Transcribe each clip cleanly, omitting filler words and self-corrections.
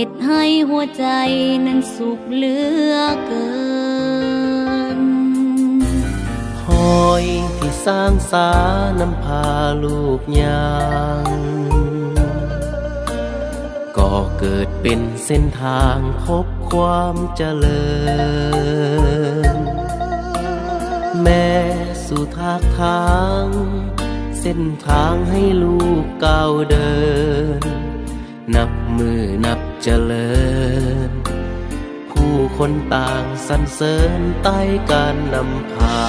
ตุให้หัวใจนั้นสุขเหลือเกินหอยที่สร้างสานำพาลูกยางก็เกิดเป็นเส้นทางพบความเจริญแม้สู่ทางเส้นทางให้ลูกก้าวเดินนับมือนับเจริญผู้คนต่างสรรเสริญใต้การนำพา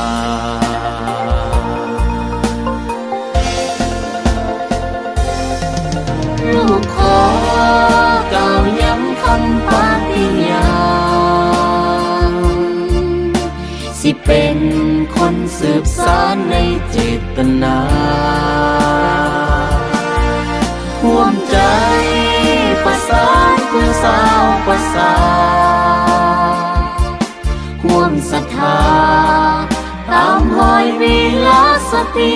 ลูกขอกล่าวย้ำคำปาฏิญาณสิเป็นคนสืบสานในเจตนาห่วงใจประสานคือสาวประสานห่วงศรัทธาตามหอยวิลาสตรี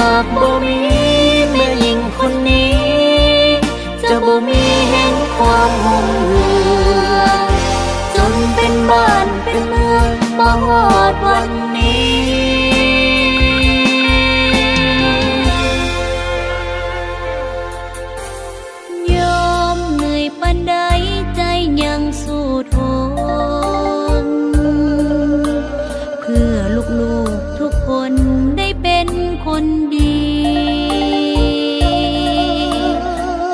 หากบ่มีแม่หญิงคนนี้จะบ่มีเห็นความหุ่นเหือจนเป็นบ้านเป็นเมืองมาฮอดวันนี้ยอมเหนื่อยปานใดใจยังสู้ทนเพื่อลูกๆทุกคนได้เป็นคนดี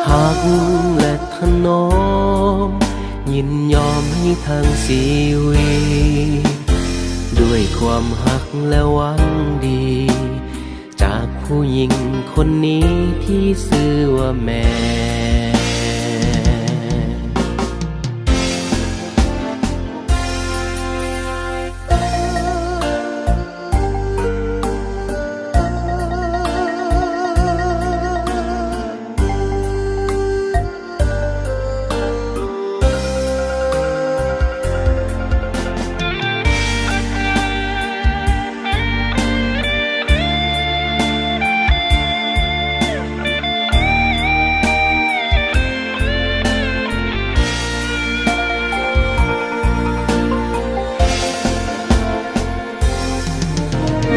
หักและถนอมยินยอมให้ทางชีวิตด้วยความหักและหวังดีจากผู้หญิงคนนี้ที่ชื่อว่าแม่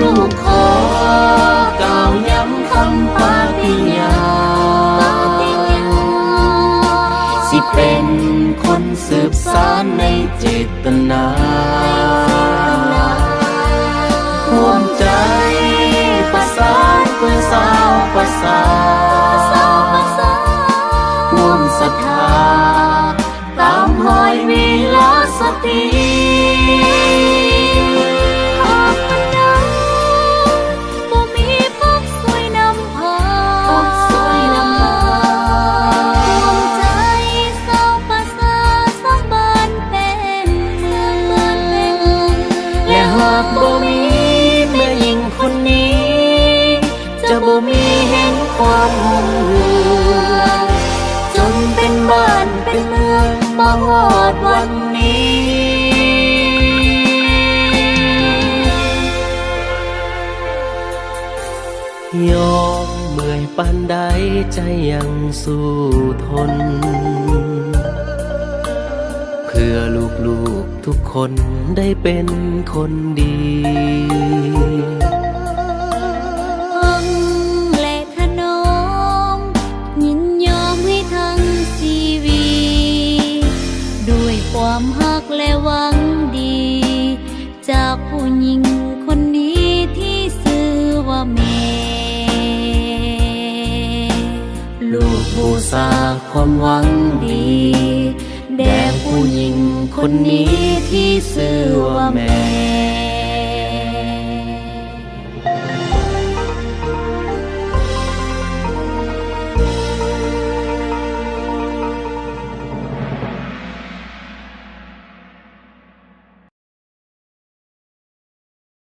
ลูกขอกล่าวย้ำคำปาฏิญาณสิเป็นคนสืบสานในเจตนาห่วงใจประสานคือสาวประสานห่วงศรัทธาตามหอยวิลาสตรีหากบ่มีแม่หญิงคนนี้จะบ่มีเห็นความหุ่นเหือจนเป็นบ้านเป็นเมืองมาฮอดวันนี้ยอมเมื่อยปานใดใจยังสู้ทนเพื่อลูกๆทุกคนได้เป็นคนดีฟังและถนอมยินยอมให้ทั้งชีวิตด้วยความฮักและหวังดีจากผู้หญิงคนนี้ที่ชื่อว่าแม่ลูกบูชาความหวังดีแด่ผู้หญิงคนนี้ที่ชื่อว่าแม่